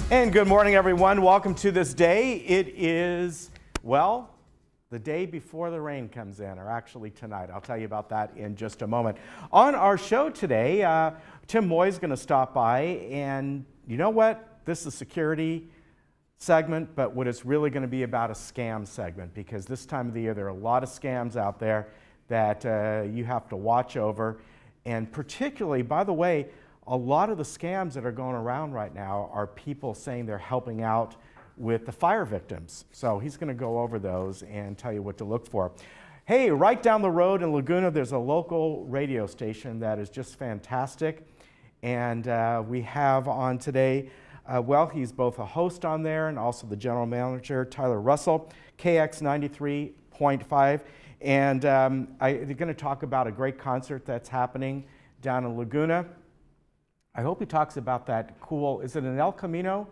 And good morning, everyone. Welcome to this day. It is, well, the day before the rain comes in, or actually tonight. I'll tell you about that in just a moment. On our show today, Tim Moy is going to stop by, and you know what? This is a security segment, but what it's really going to be about a scam segment, because this time of the year there are a lot of scams out there that you have to watch over. And particularly, by the way, a lot of the scams that are going around right now are people saying they're helping out with the fire victims. So he's going to go over those and tell you what to look for. Hey, right down the road in Laguna, there's a local radio station that is just fantastic. And we have on today, well, he's both a host on there and also the general manager, Tyler Russell, KX 93.5. And they're going to talk about a great concert that's happening down in Laguna. I hope he talks about that cool, is it an El Camino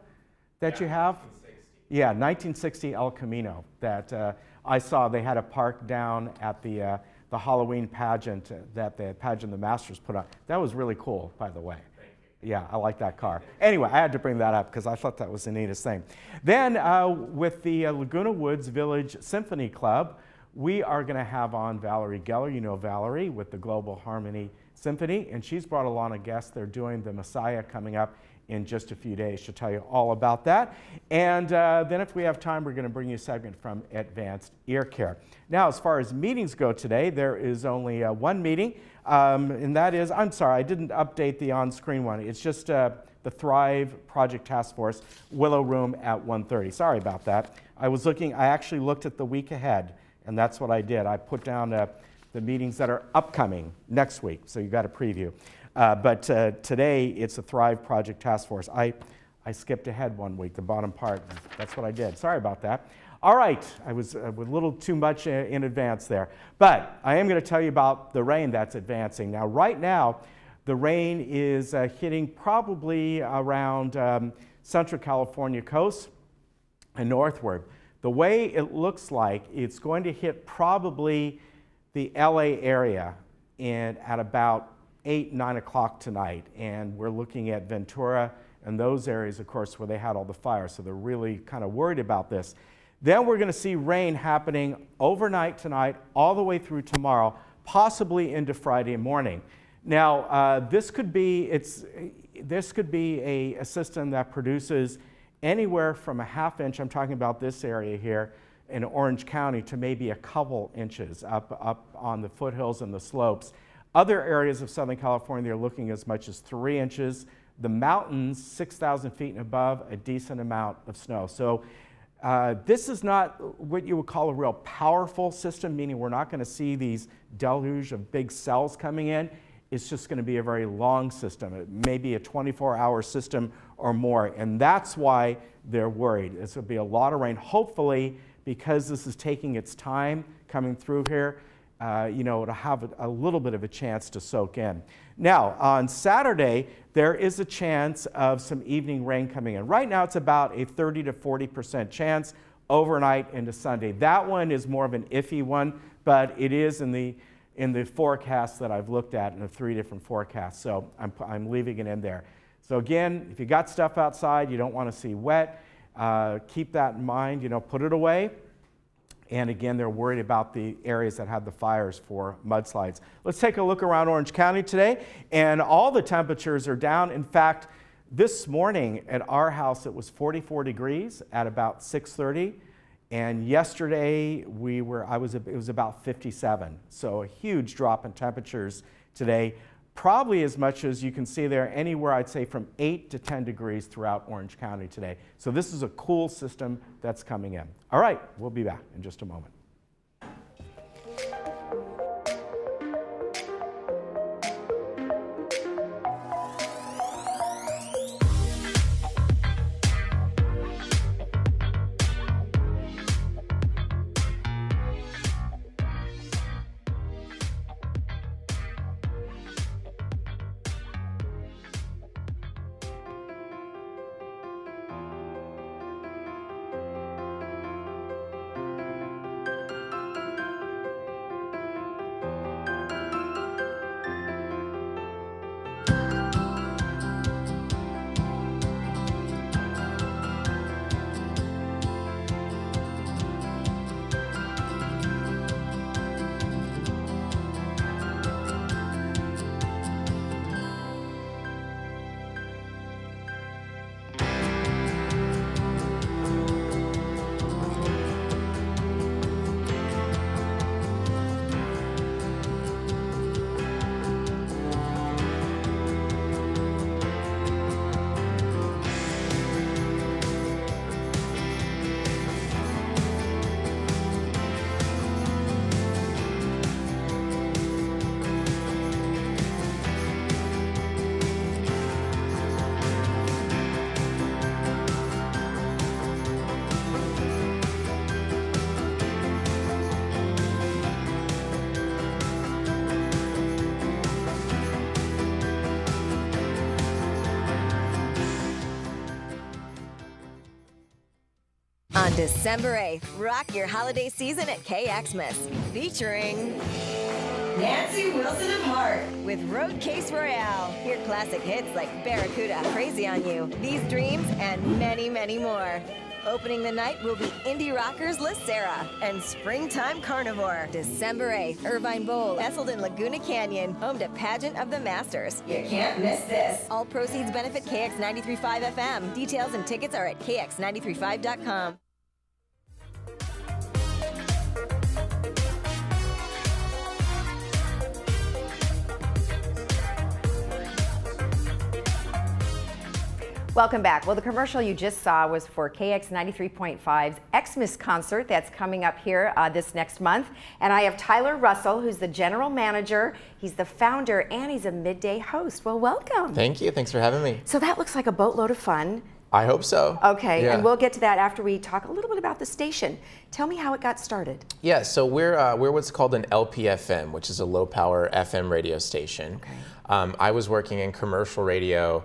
that you have? 1960. Yeah, 1960 El Camino that I saw. They had a park down at the Halloween pageant that the pageant the Masters put on. That was really cool, by the way. Thank you. Yeah, I like that car. Anyway, I had to bring that up because I thought that was the neatest thing. Then with the Laguna Woods Village Symphony Club, we are going to have on Valerie Geller. You know Valerie with the Global Harmony Symphony, and she's brought along a guest. They're doing the Messiah coming up in just a few days. She'll tell you all about that. And then if we have time, we're going to bring you a segment from Advanced Ear Care. Now, as far as meetings go today, there is only one meeting, and that is, I'm sorry, I didn't update the on-screen one. It's just the Thrive Project Task Force, Willow Room at 1:30. Sorry about that. I actually looked at the week ahead, and that's what I did. I put down the meetings that are upcoming next week, so you got a preview. But today, it's a Thrive Project Task Force. I skipped ahead one week, the bottom part. That's what I did. Sorry about that. All right, I was a little too much in advance there. But I am going to tell you about the rain that's advancing. Now, right now, the rain is hitting probably around Central California coast and northward. The way it looks like, it's going to hit probably the LA area at about 8, 9 o'clock tonight. And we're looking at Ventura and those areas, of course, where they had all the fires. So they're really kind of worried about this. Then we're going to see rain happening overnight tonight, all the way through tomorrow, possibly into Friday morning. Now, this could be a system that produces anywhere from a ½ inch, I'm talking about this area here, in Orange County, to maybe a couple inches up on the foothills and the slopes. Other areas of Southern California, they're looking as much as 3 inches. The mountains, 6,000 feet and above, a decent amount of snow. So this is not what you would call a real powerful system, meaning we're not going to see these deluge of big cells coming in. It's just going to be a very long system. It may be a 24-hour system or more, and that's why they're worried. This will be a lot of rain. Hopefully, because this is taking its time coming through here, it'll have a little bit of a chance to soak in. Now, on Saturday, there is a chance of some evening rain coming in. Right now, it's about a 30 to 40% chance overnight into Sunday. That one is more of an iffy one, but it is in the forecast that I've looked at in the 3 different forecasts, so I'm leaving it in there. So again, if you got stuff outside you don't want to see wet, keep that in mind, put it away. And again, they're worried about the areas that had the fires for mudslides. Let's take a look around Orange County today, and all the temperatures are down. In fact, this morning at our house, it was 44 degrees at about 6:30. And yesterday, it was about 57. So a huge drop in temperatures today. Probably as much as you can see there, anywhere I'd say from 8 to 10 degrees throughout Orange County today. So this is a cool system that's coming in. All right, we'll be back in just a moment. December 8th, rock your holiday season at KXmas, featuring Nancy Wilson of Heart with Road Case Royale. Hear classic hits like Barracuda, Crazy on You, These Dreams, and many, many more. Opening the night will be indie rockers La Sera and Springtime Carnivore. December 8th, Irvine Bowl, nestled in Laguna Canyon, home to Pageant of the Masters. You can't miss this. All proceeds benefit KX 93.5 FM. Details and tickets are at kx935.com. Welcome back. Well, the commercial you just saw was for KX 93.5's Xmas concert that's coming up here this next month. And I have Tyler Russell, who's the general manager. He's the founder and he's a midday host. Well, welcome. Thank you. Thanks for having me. So that looks like a boatload of fun. I hope so. Okay, yeah. And we'll get to that after we talk a little bit about the station. Tell me how it got started. Yeah, so we're what's called an LPFM, which is a low power FM radio station. Okay. I was working in commercial radio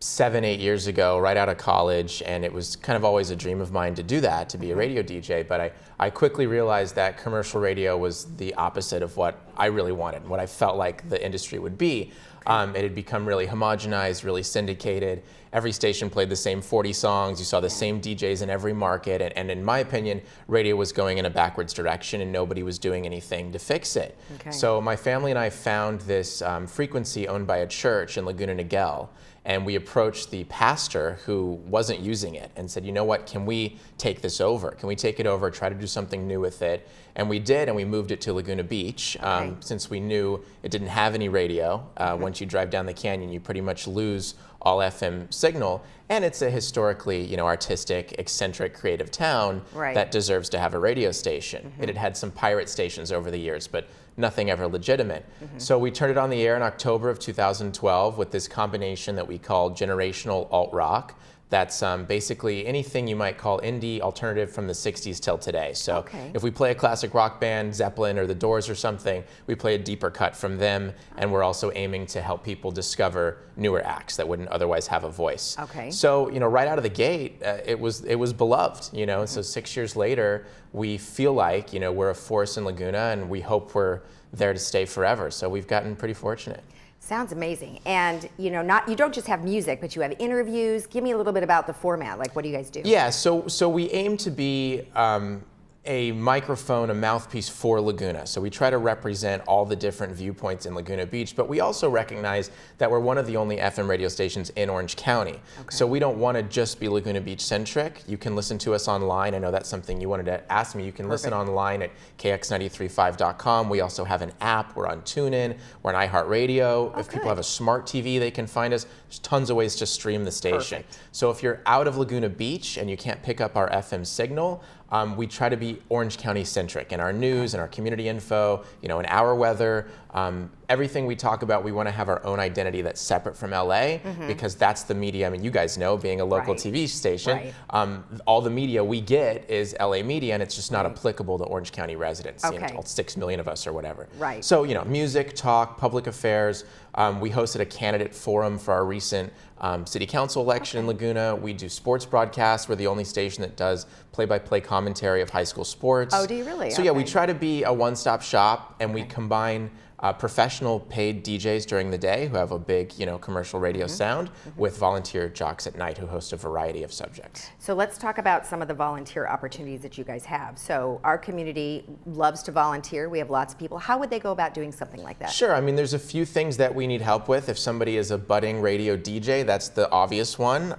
7-8 years ago, right out of college, and it was kind of always a dream of mine to do that, to be a radio DJ, but I quickly realized that commercial radio was the opposite of what I really wanted, what I felt like the industry would be. It had become really homogenized, really syndicated. Every station played the same 40 songs. You saw the same DJs in every market. And in my opinion, radio was going in a backwards direction and nobody was doing anything to fix it. Okay. So my family and I found this frequency owned by a church in Laguna Niguel. And we approached the pastor who wasn't using it and said, you know what, can we take this over? Can we take it over, try to do something new with it? And we did, and we moved it to Laguna Beach since we knew it didn't have any radio. Once you drive down the canyon, you pretty much lose all FM signal. And it's a historically, artistic, eccentric, creative town that deserves to have a radio station. It had had some pirate stations over the years, but nothing ever legitimate. So we turned it on the air in October of 2012 with this combination that we call generational alt-rock. That's basically anything you might call indie alternative from the 60s till today. So if we play a classic rock band, Zeppelin or The Doors or something, we play a deeper cut from them, and we're also aiming to help people discover newer acts that wouldn't otherwise have a voice. So, right out of the gate, it was beloved, and so 6 years later, we feel like, we're a force in Laguna, and we hope we're there to stay forever. So we've gotten pretty fortunate. Sounds amazing. And you don't just have music, but you have interviews. Give me a little bit about the format. Like, what do you guys do? Yeah, so we aim to be a microphone, a mouthpiece for Laguna. So we try to represent all the different viewpoints in Laguna Beach, but we also recognize that we're one of the only FM radio stations in Orange County. So we don't want to just be Laguna Beach centric. You can listen to us online. I know that's something you wanted to ask me. You can listen online at kx935.com. We also have an app. We're on TuneIn. We're on iHeartRadio. If people have a smart TV, they can find us. There's tons of ways to stream the station. So if you're out of Laguna Beach and you can't pick up our FM signal, we try to be Orange County centric in our news and our community info, in our weather. Everything we talk about, we want to have our own identity that's separate from LA because that's the media. I mean, you guys know, being a local TV station, all the media we get is LA media, and it's just not applicable to Orange County residents, all 6 million of us or whatever. So, music, talk, public affairs. We hosted a candidate forum for our recent city council election in Laguna. We do sports broadcasts. We're the only station that does play-by-play commentary of high school sports. Oh, do you really? So yeah, we try to be a one-stop shop, and we combine professional paid DJs during the day who have a big, commercial radio sound with volunteer jocks at night who host a variety of subjects. So let's talk about some of the volunteer opportunities that you guys have. So our community loves to volunteer. We have lots of people. How would they go about doing something like that? Sure. I mean, there's a few things that we need help with. If somebody is a budding radio DJ, that's the obvious one.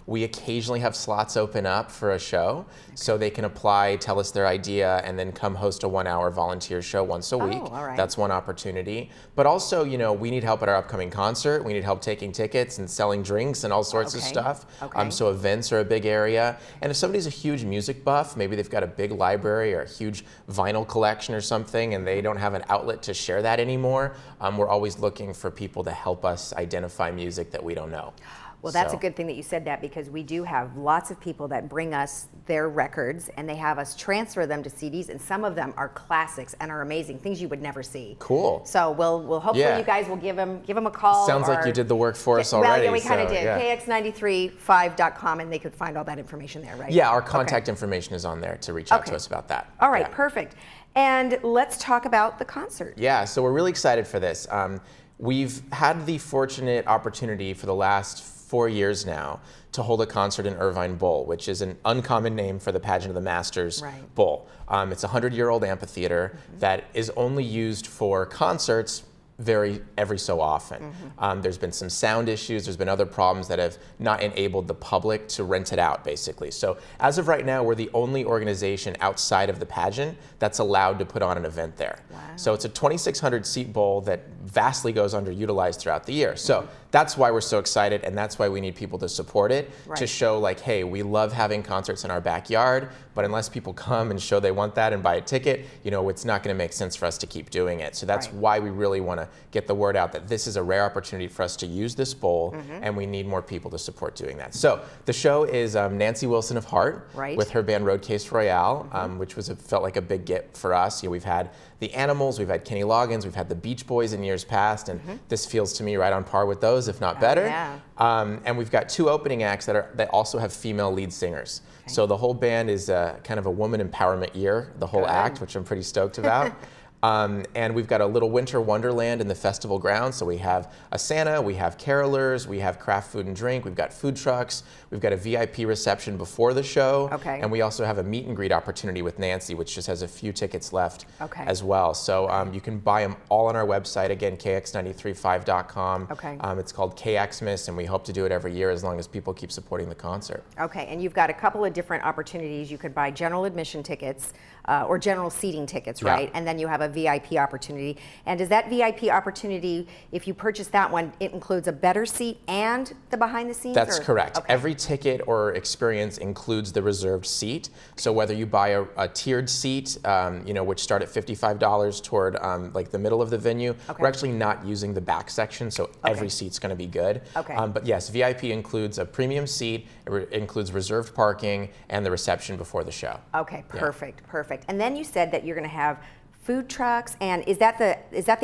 We occasionally have slots open up for a show, so they can apply, tell us their idea, and then come host a 1-hour volunteer show once a week. That's one opportunity. But also, we need help at our upcoming concert. We need help taking tickets and selling drinks and all sorts of stuff. So events are a big area. And if somebody's a huge music buff, maybe they've got a big library or a huge vinyl collection or something, and they don't have an outlet to share that anymore, we're always looking for people to help us identify music that we don't know. Well, that's So- a good thing that you said that, because we do have lots of people that bring us their records and they have us transfer them to CDs, and some of them are classics and are amazing, things you would never see. Cool. So we'll hopefully Yeah. you guys will give them a call. Sounds like you did the work for us already. Well, yeah, we kind of so, did. yeah. KX935.com, and they could find all that information there, right? Yeah, our contact information is on there to reach out to us about that. All right, Yeah. perfect. And let's talk about the concert. Yeah, so we're really excited for this. We've had the fortunate opportunity for the last 4 years now to hold a concert in Irvine Bowl, which is an uncommon name for the Pageant of the Masters Right. Bowl. It's a 100-year-old amphitheater that is only used for concerts every so often. There's been some sound issues, there's been other problems that have not enabled the public to rent it out, basically. So as of right now, we're the only organization outside of the pageant that's allowed to put on an event there. Wow. So it's a 2,600 seat bowl that vastly goes underutilized throughout the year. So that's why we're so excited, and that's why we need people to support it, to Right. show like, hey, we love having concerts in our backyard, but unless people come and show they want that and buy a ticket, it's not going to make sense for us to keep doing it. So that's Right. why we really want to get the word out that this is a rare opportunity for us to use this bowl, and we need more people to support doing that. So the show is Nancy Wilson of Heart Right. with her band Roadcase Royale, which felt like a big get for us. We've had the Animals, we've had Kenny Loggins, we've had the Beach Boys in years past, and this feels to me right on par with those, if not better. yeah. And we've got 2 opening acts that also have female lead singers. So the whole band is kind of a woman empowerment year, the whole Good. act, which I'm pretty stoked about. And we've got a little winter wonderland in the festival grounds. So we have a Santa, we have carolers, we have craft food and drink, we've got food trucks, we've got a VIP reception before the show. Okay. And we also have a meet and greet opportunity with Nancy, which just has a few tickets left Okay. as well. So you can buy them all on our website, again, kx935.com. Okay. It's called KXmas, and we hope to do it every year as long as people keep supporting the concert. Okay, and you've got a couple of different opportunities. You could buy general admission tickets or general seating tickets, Yeah. right? And then you have a VIP opportunity. And does that VIP opportunity, if you purchase that one, it includes a better seat and the behind the scenes? That's or- correct. Okay. Every ticket or experience includes the reserved seat. So whether you buy a tiered seat, which start at $55 toward like the middle of the venue, Okay. we're actually not using the back section, so every seat's going to be good. Okay. But yes, VIP includes a premium seat, includes reserved parking, and the reception before the show. Okay, Yeah. perfect, perfect. And then you said that you're going to have food trucks, and is that the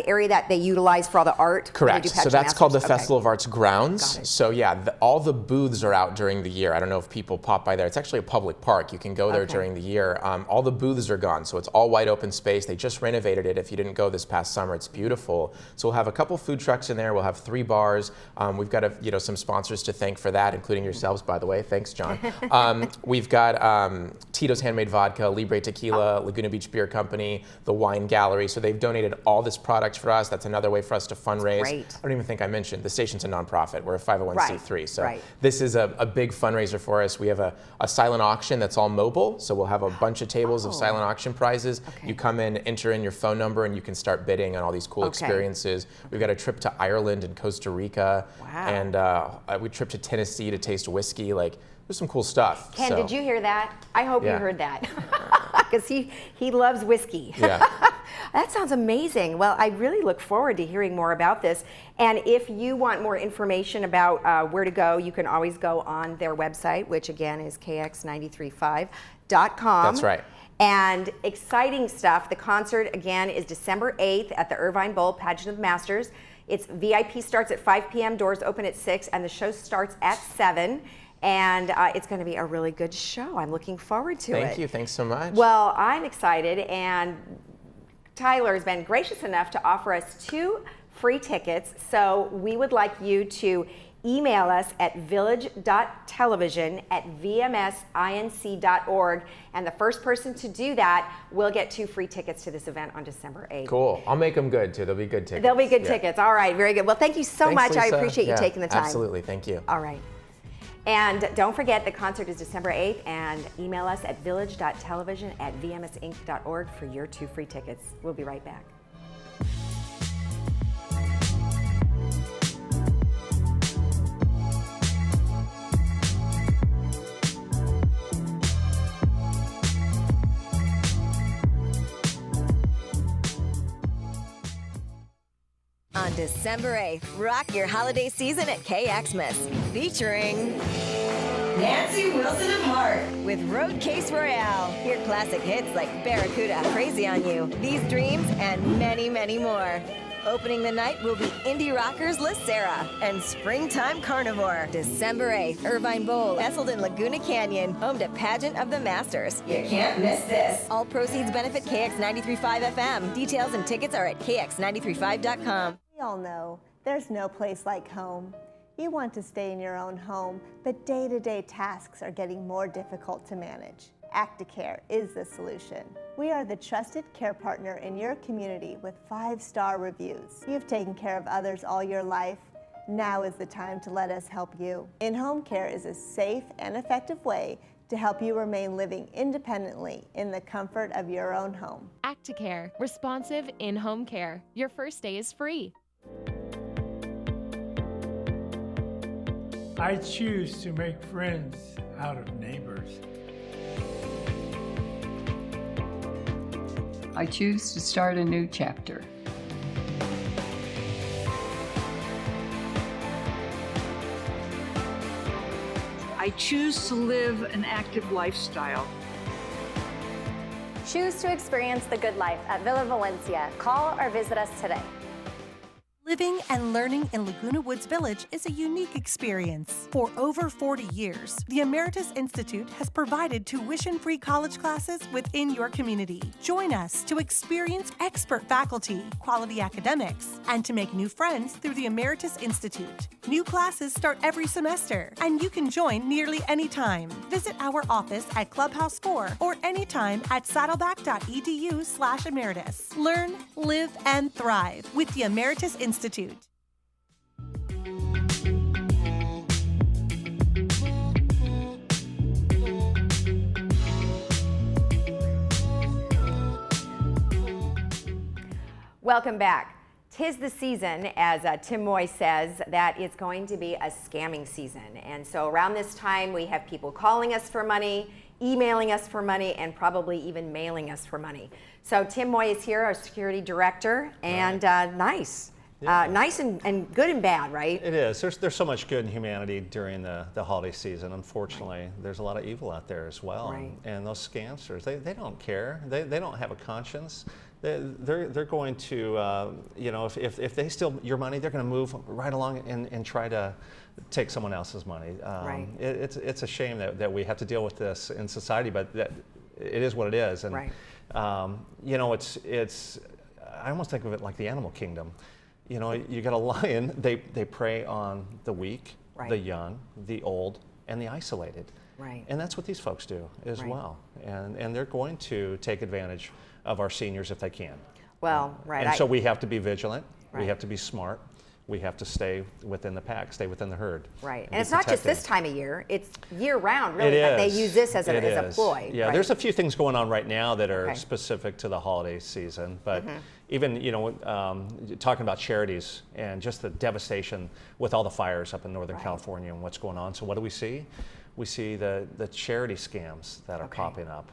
area that they utilize for all the art? when they Correct. do So Pageant that's called the Masters? Okay. Festival of Arts grounds. Got it. So yeah, all the booths are out during the year. I don't know if people pop by there. It's actually a public park. You can go there Okay. during the year. All the booths are gone, so it's all wide open space. They just renovated it. If you didn't go this past summer, it's beautiful. So we'll have a couple food trucks in there. We'll have 3 bars. We've got some sponsors to thank for that, including yourselves, by the way. Thanks, John. We've got Tito's Handmade Vodka, Libre Tequila, Laguna Beach Beer Company, the Wine Gallery. So they've donated all this product for us. That's another way for us to fundraise. great. I don't even think I mentioned the station's a nonprofit. We're a 501c3. So right. this is a big fundraiser for us. We have a silent auction that's all mobile. So we'll have a bunch of tables of silent auction prizes. Okay. You come in, enter in your phone number, and you can start bidding on all these cool Okay. experiences. We've got a trip to Ireland and Costa Rica. Wow. And we trip to Tennessee to taste whiskey. Like, there's some cool stuff. Ken, So, did you hear that? I hope you Yeah. heard that, because he loves whiskey. Yeah. That sounds amazing. Well, I really look forward to hearing more about this. And if you want more information about where to go, you can always go on their website, which again is kx935.com. That's right. And exciting stuff. The concert again is December 8th at the Irvine Bowl Pageant of Masters. It's VIP starts at 5 p.m., doors open at 6, and the show starts at 7. And it's going to be a really good show. I'm looking forward to it. Thank you. Thanks so much. Well, I'm excited, and Tyler has been gracious enough to offer us 2 free tickets. So we would like you to email us at village.television@vmsinc.org, and the first person to do that will get 2 free tickets to this event on December 8th. Cool. I'll make them good, too. They'll be good tickets. They'll be good Yeah. tickets. All right, very good. Well, thank you so Thanks, much. I Lisa. appreciate you Yeah, taking the time. Absolutely. Thank you. All right. And don't forget, the concert is December 8th, and email us at village.television@vmsinc.org for your 2 free tickets. We'll be right back. On December 8th, rock your holiday season at KXmas. Featuring Nancy Wilson of Heart with Road Case Royale. Hear classic hits like Barracuda, Crazy on You, These Dreams, and many, many more. Opening the night will be indie rockers La Sara and Springtime Carnivore. December 8th, Irvine Bowl, nestled in Laguna Canyon, home to Pageant of the Masters. You can't miss this. All proceeds benefit KX 93.5 FM. Details and tickets are at kx935.com. We all know there's no place like home. You want to stay in your own home, but day-to-day tasks are getting more difficult to manage. Acticare is the solution. We are the trusted care partner in your community with 5-star reviews. You've taken care of others all your life. Now is the time to let us help you. In-home care is a safe and effective way to help you remain living independently in the comfort of your own home. Acticare, responsive in-home care. Your first day is free. I choose to make friends out of neighbors. I choose to start a new chapter. I choose to live an active lifestyle. Choose to experience the good life at Villa Valencia. Call or visit us today. Living and learning in Laguna Woods Village is a unique experience. For over 40 years, the Emeritus Institute has provided tuition-free college classes within your community. Join us to experience expert faculty, quality academics, and to make new friends through the Emeritus Institute. New classes start every semester, and you can join nearly any time. Visit our office at Clubhouse 4 or anytime at saddleback.edu/emeritus. Learn, live, and thrive with the Emeritus Institute. Welcome back. 'Tis the season, as Tim Moy says, that it's going to be a scamming season. And so around this time, we have people calling us for money, emailing us for money, and probably even mailing us for money. So Tim Moy is here, our security director, and nice. Yeah. Nice and good and bad, right? It is. There's so much good in humanity during the holiday season. Unfortunately, there's a lot of evil out there as well. Right. And those scamsters, they don't care. They don't have a conscience. They're going to, you know, if they steal your money, they're going to move right along and try to take someone else's money. Right. It's a shame that we have to deal with this in society, but that it is what it is. And right. you know, it's I almost think of it like the animal kingdom. You know, you got a lion, they prey on the weak, right. the young, the old, and the isolated. Right. And that's what these folks do as right. well. And they're going to take advantage of our seniors if they can. Well, right. And so we have to be vigilant, right. we have to be smart, we have to stay within the pack, stay within the herd. Right, and it's not just this time of year, it's year round, really. It But is. they use this as a ploy. Yeah, right? there's a few things going on right now that are okay. specific to the holiday season, but even, you know, talking about charities and just the devastation with all the fires up in Northern right. California and what's going on. So what do we see? We see the charity scams that are okay. popping up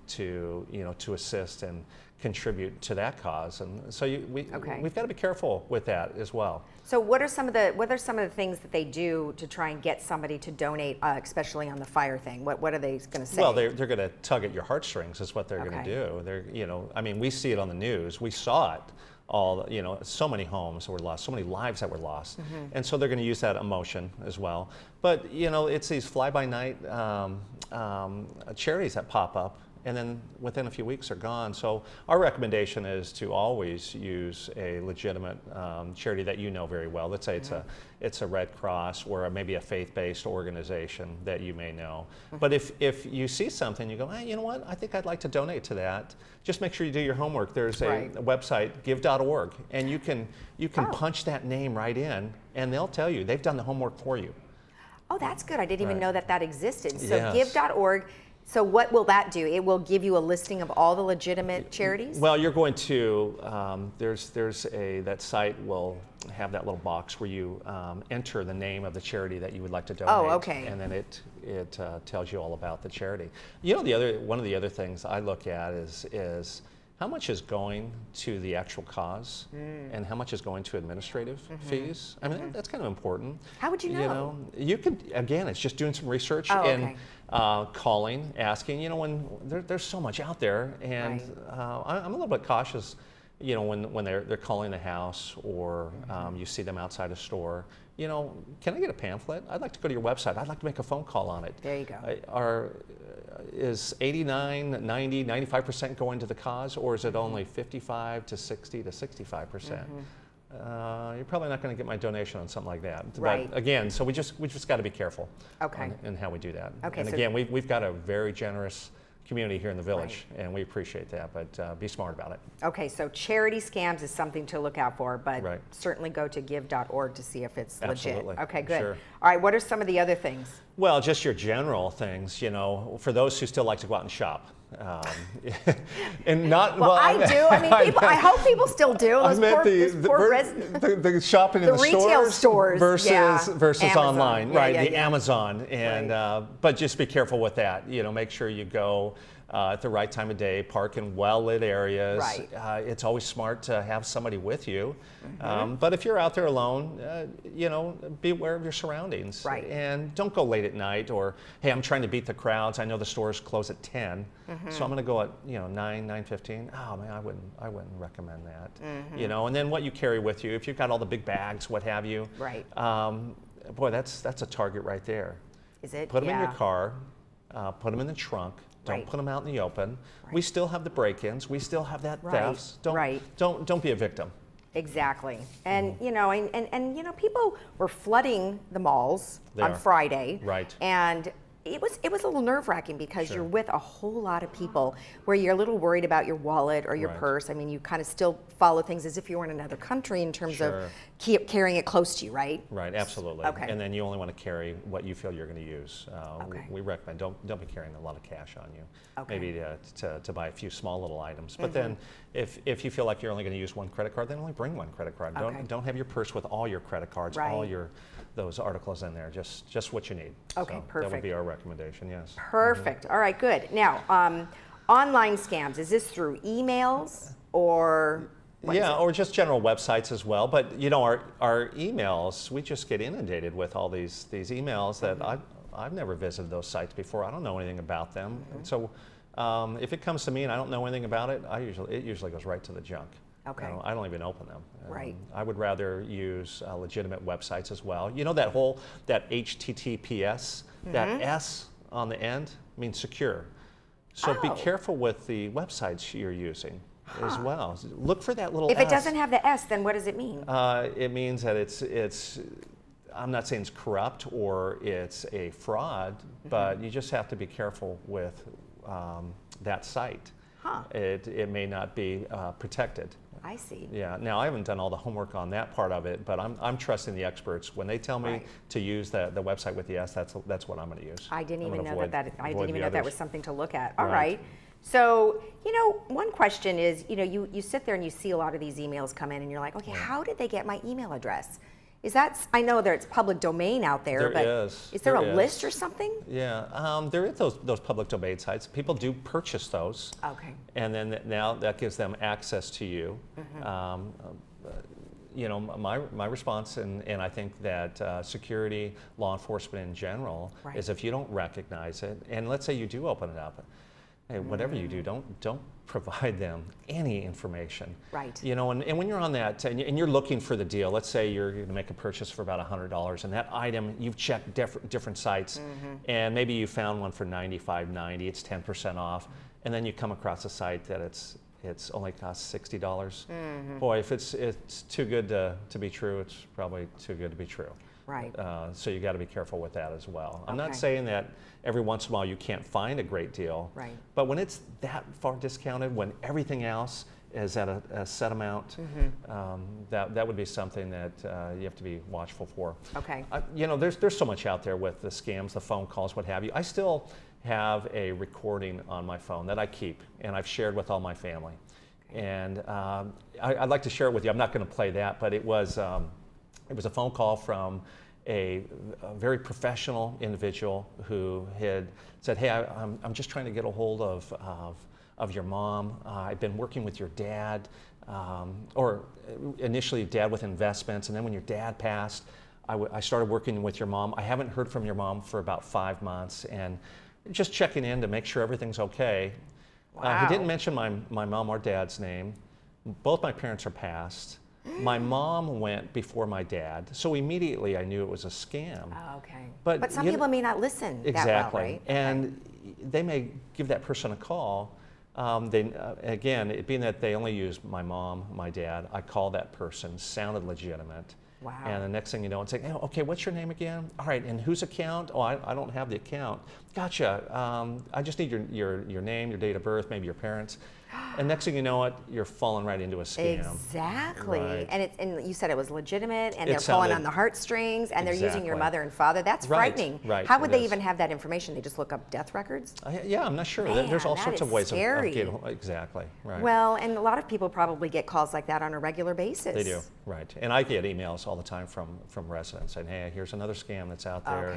to, you know, to assist and contribute to that cause, and so we've got to be careful with that as well. So what are some of the things that they do to try and get somebody to donate, especially on the fire thing? What are they going to say? Well, they're going to tug at your heartstrings is what they're okay. going to do. They're, you know, I mean, we see it on the news. We saw it all, you know, so many homes were lost, so many lives that were lost, and so they're going to use that emotion as well. But you know, it's these fly-by-night charities that pop up, and then within a few weeks are gone. So our recommendation is to always use a legitimate charity that you know very well. Let's say it's a Red Cross or maybe a faith-based organization that you may know. But if you see something, you go, hey, you know what, I think I'd like to donate to that. Just make sure you do your homework. There's a website, give.org, and you can punch that name right in, and they'll tell you. They've done the homework for you. Oh, that's good. I didn't even know that existed. So yes. give.org. So what will that do? It will give you a listing of all the legitimate charities? Well, you're going to, that site will have that little box where you enter the name of the charity that you would like to donate. Oh, okay. And then it tells you all about the charity. You know, one of the other things I look at is how much is going to the actual cause and how much is going to administrative fees? I mean, that's kind of important. How would you know? You know, you could, again, it's just doing some research and calling, asking, you know, when there's so much out there, and I'm a little bit cautious, you know, when they're calling the house or you see them outside a store, you know, can I get a pamphlet? I'd like to go to your website. I'd like to make a phone call on it. There you go. Is 89, 90, 95% going to the cause, or is it only 55 to 60 to 65%? You're probably not going to get my donation on something like that. Right. But again, so we just got to be careful in how we do that. Okay, and so again, we've got a very generous community here in the village, and we appreciate that, but be smart about it. Okay, so charity scams is something to look out for, but certainly go to give.org to see if it's Absolutely. legit. Okay, good. Sure. All right, what are some of the other things? Well, just your general things, you know, for those who still like to go out and shop. And not well, I do. I mean, people, I hope people still do. I meant the shopping in the retail stores versus online, right? The yeah. Amazon, and but just be careful with that. You know, make sure you go at the right time of day, park in well-lit areas. Right. It's always smart to have somebody with you. But if you're out there alone, you know, be aware of your surroundings. Right. And don't go late at night, or, hey, I'm trying to beat the crowds. I know the stores close at 10, so I'm going to go at, you know, 9:15. Oh man, I wouldn't recommend that. You know, and then what you carry with you, if you've got all the big bags, what have you. Right. Boy, that's a target right there. Is it? Put them in your car. Put them in the trunk. Don't put them out in the open. We still have the break-ins. We still have that thefts. Don't be a victim. Exactly. And you know, and you know, people were flooding the malls on Friday. Right. And it was a little nerve-wracking because you're with a whole lot of people where you're a little worried about your wallet or your purse. I mean, you kind of still follow things as if you were in another country in terms of carrying it close to you, right? Right, absolutely. Okay. And then you only want to carry what you feel you're going to use. We recommend don't be carrying a lot of cash on you. Okay. Maybe to buy a few small little items. But then if you feel like you're only going to use one credit card, then only bring one credit card. Don't have your purse with all your credit cards, all those articles in there. Just what you need. Okay, so perfect. That would be our recommendation. Yes. Perfect. All right, good. Now, online scams. Is this through emails or? Yeah, or just general websites as well. But you know, our emails, we just get inundated with all these emails that I've never visited those sites before. I don't know anything about them. And so if it comes to me and I don't know anything about it, it usually goes right to the junk. Okay. I don't even open them. Right. I would rather use legitimate websites as well. You know, that HTTPS, that S on the end means secure. So be careful with the websites you're using as well. Look for that little If S. it doesn't have the S, then what does it mean? It means that it's I'm not saying it's corrupt or it's a fraud, but you just have to be careful with that site. It may not be protected. I see. Yeah. Now I haven't done all the homework on that part of it, but I'm trusting the experts. When they tell me to use the website with the S, that's what I'm going to use. I didn't even know that that was something to look at. All Right. right. So, you know, one question is, you know, you sit there and you see a lot of these emails come in and you're like, okay, how did they get my email address? Is that, I know it's public domain out there, but is there a list or something? Yeah, there is those public domain sites. People do purchase those. Okay. And then now that gives them access to you. You know, my response, and I think that security, law enforcement in general, is if you don't recognize it, and let's say you do open it up, hey, whatever you do, don't provide them any information. Right. You know, and when you're on that, and you're looking for the deal, let's say you're going to make a purchase for about $100, and that item, you've checked different sites, and maybe you found one for $95.90, it's 10% off, and then you come across a site that it's only costs $60. Boy, if it's too good to be true, it's probably too good to be true. Right. So you got to be careful with that as well. I'm not saying that every once in a while you can't find a great deal. Right. But when it's that far discounted, when everything else is at a set amount, that would be something that you have to be watchful for. Okay. You know, there's so much out there with the scams, the phone calls, what have you. I still have a recording on my phone that I keep, and I've shared with all my family. And I'd like to share it with you. I'm not going to play that, but it was a phone call from a very professional individual who had said, hey, I'm just trying to get a hold of of your mom. I've been working with your dad, or initially dad with investments, and then when your dad passed, I started working with your mom. I haven't heard from your mom for about 5 months, and just checking in to make sure everything's okay. Wow. He didn't mention my mom or dad's name. Both my parents are passed. My mom went before my dad, so immediately I knew it was a scam. Oh, okay. But But some people may not listen exactly. that well, right? And they may give that person a call. Again, it being that they only use my mom, my dad, I called that person, sounded legitimate. Wow. And the next thing you know, it's like, oh, okay, what's your name again? All right, and whose account? Oh, I don't have the account. Gotcha. I just need your name, your date of birth, maybe your parents. And next thing you know it, you're falling right into a scam. Exactly. Right. And you said it was legitimate, and It they're pulling sounded- on the heartstrings, and they're using your Exactly. mother and father. That's Right, frightening. right, How would it they is. even have that information? They just look up death records? Yeah, I'm not sure. Man, There's all that sorts is of ways scary. of getting, exactly, right. Well, and a lot of people probably get calls like that on a regular basis. They do, right. And I get emails all the time from residents saying, hey, here's another scam that's out there.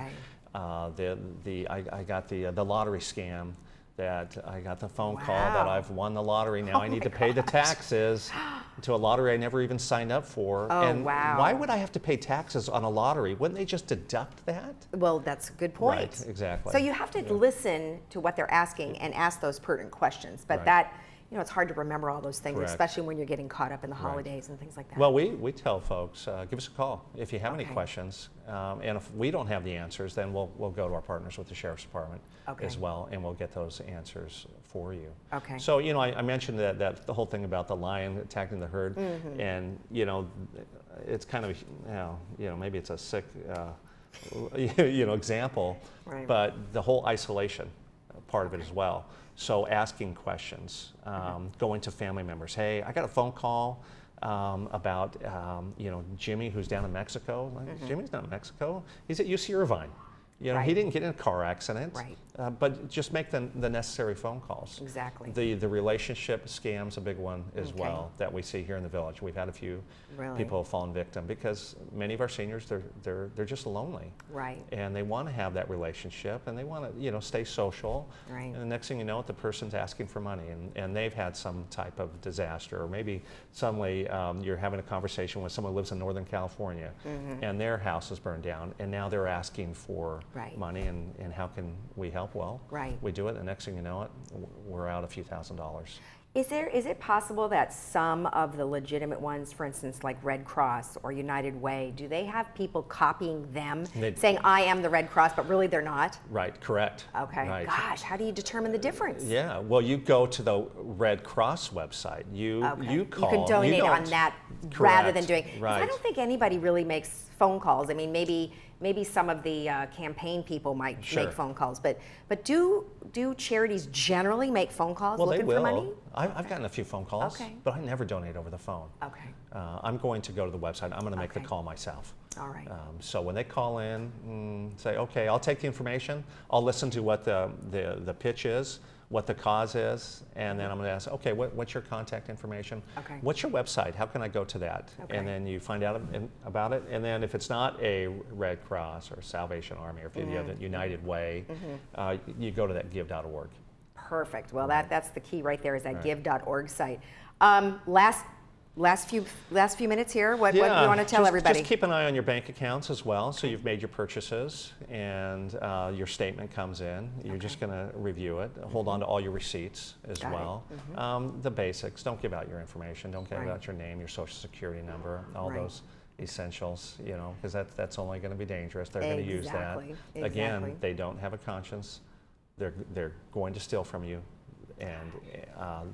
Okay. I got the lottery scam, that I got the phone call Wow. that I've won the lottery. Now I need to pay the taxes to a lottery I never even signed up for. Oh, and wow. why would I have to pay taxes on a lottery? Wouldn't they just deduct that? Well, that's a good point. Right, exactly. So you have to listen to what they're asking and ask those pertinent questions. But Right. that, it's hard to remember all those things, Correct. especially when you're getting caught up in the Right. holidays and things like that. Well, we tell folks, give us a call if you have any Okay. questions. And if we don't have the answers, then we'll go to our partners with the Sheriff's Department as well, and we'll get those answers for you. Okay. So, I mentioned that the whole thing about the lion attacking the herd, and, it's kind of, maybe it's a sick, example, Right. but the whole isolation part of it as well. So asking questions, going to family members. Hey, I got a phone call about Jimmy, who's down in Mexico. Like, Jimmy's not in Mexico. He's at UC Irvine. Right. He didn't get in a car accident. Right. But just make the necessary phone calls. Exactly. The relationship scam's a big one as Okay. well that we see here in the village. We've had a few Really? people have fallen victim because many of our seniors they're just lonely. Right. And they want to have that relationship, and they want to stay social. Right. And the next thing you know, the person's asking for money, and they've had some type of disaster, or maybe suddenly you're having a conversation with someone who lives in Northern California, and their house is burned down, and now they're asking for Right. money, and how can we help? Well, Right. we do it, and the next thing you know it, we're out a few $1,000s. Is it possible that some of the legitimate ones, for instance, like Red Cross or United Way, do they have people copying them, saying, I am the Red Cross, but really they're not? Right, correct. Okay, Right. gosh, how do you determine the difference? Yeah, well, you go to the Red Cross website. You call. You can donate on that rather than doing. 'Cause Right. I don't think anybody really makes phone calls. I mean, maybe some of the campaign people might make phone calls, but do charities generally make phone calls Well, looking they will. for money? I've gotten a few phone calls, Okay. but I never donate over the phone. Okay. I'm going to go to the website. I'm going to make the call myself. All right. So when they call in, say, okay, I'll take the information. I'll listen to what the pitch is, what the cause is, and then I'm going to ask, okay, what's your contact information? Okay. What's your website? How can I go to that? Okay. And then you find out about it. And then if it's not a Red Cross or Salvation Army or if you're the other United Way, you go to that give.org. Perfect. Well, that's the key right there is that Right. give.org site. Last few minutes here. What do you want to tell everybody? Just keep an eye on your bank accounts as well. So you've made your purchases, and your statement comes in. You're just going to review it. Hold on to all your receipts as Got it. well. The basics. Don't give out your information. Don't give Right. out your name, your social security number, all Right. those essentials. Because that's only going to be dangerous. They're going to use that. Exactly. Again, they don't have a conscience. They're going to steal from you, and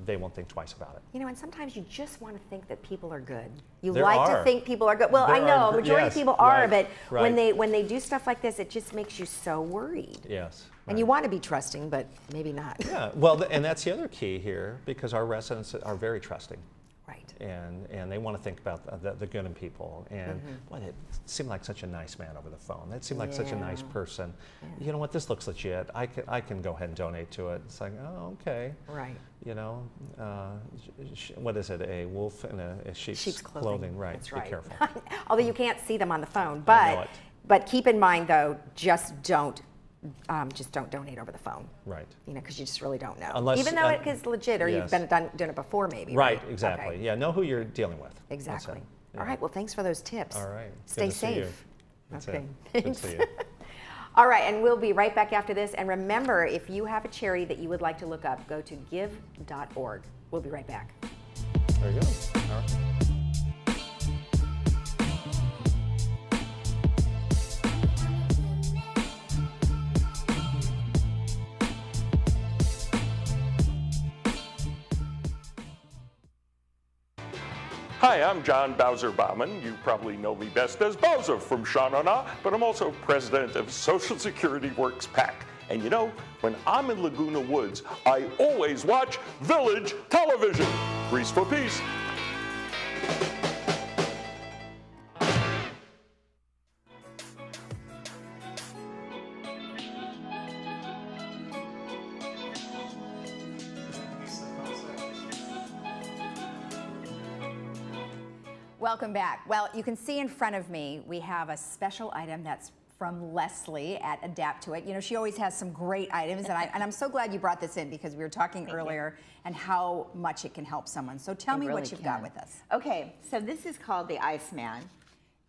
they won't think twice about it. And sometimes you just want to think that people are good. You There like are. to think people are good. Well, There I know are, majority yes, of people are, right, but when right. they do stuff like this, it just makes you so worried. Yes. And you want to be trusting, but maybe not. Yeah, well, and that's the other key here, because our residents are very trusting. Right. And they want to think about the good in people. And boy, it seemed like such a nice man over the phone. That seemed like such a nice person. Yeah. You know what, this looks legit. I can go ahead and donate to it. It's like, oh, okay. Right. What is it, a wolf in a sheep's clothing. Right, That's be right. careful. Although you can't see them on the phone. I know it. But keep in mind, though, just don't just don't donate over the phone. Right. You know, because you just really don't know. Unless, even though it is legit, or yes. you've done it before, maybe. Right. Exactly. Okay. Yeah. Know who you're dealing with. Exactly. Yeah. All right. Well, thanks for those tips. All right. Stay Good to see you. safe. That's Okay. it. Good to see you. All right, and we'll be right back after this. And remember, if you have a charity that you would like to look up, go to give.org. We'll be right back. There you go. All right. Hi, I'm John Bowser-Bauman. You probably know me best as Bowser from Sha-Na-Na, but I'm also president of Social Security Works PAC. And you know, when I'm in Laguna Woods, I always watch Village Television. Grease for peace. Welcome back. Well, you can see in front of me, we have a special item that's from Leslie at Adapt to It. You know, she always has some great items, and I'm so glad you brought this in because we were talking earlier and how much it can help someone. So tell me what you've got with us. Okay, so this is called the Iceman.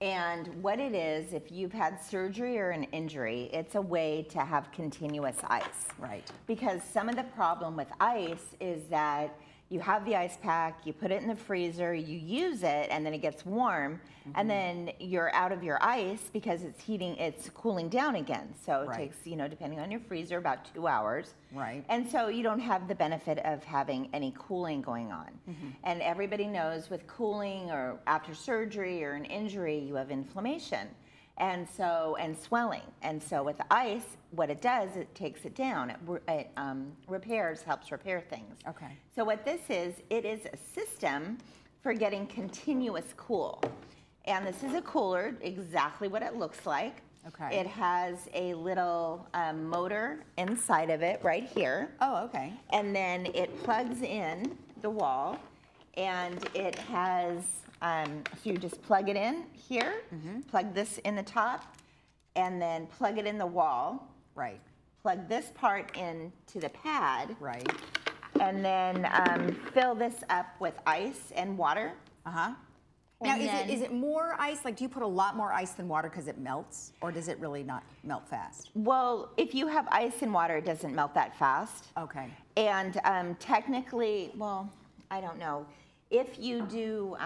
And what it is, if you've had surgery or an injury, it's a way to have continuous ice. Right. Because some of the problem with ice is that you have the ice pack, you put it in the freezer, you use it, and then it gets warm, and then you're out of your ice because it's cooling down again. So it takes, you know, depending on your freezer, about 2 hours. Right. And so you don't have the benefit of having any cooling going on. And everybody knows with cooling or after surgery or an injury, you have inflammation. And swelling. And so with ice, what it does, it takes it down. It helps repair things. Okay. So what this is, it is a system for getting continuous cool. And this is a cooler, exactly what it looks like. Okay. It has a little motor inside of it right here. Oh, okay. And then it plugs in the wall, and it has, so you just plug it in here, plug this in the top, and then plug it in the wall. Right. Plug this part into the pad. Right. And then fill this up with ice and water. Now, is it more ice? Like, do you put a lot more ice than water because it melts, or does it really not melt fast? Well, if you have ice and water, it doesn't melt that fast. Okay. And technically, well, I don't know. If you do,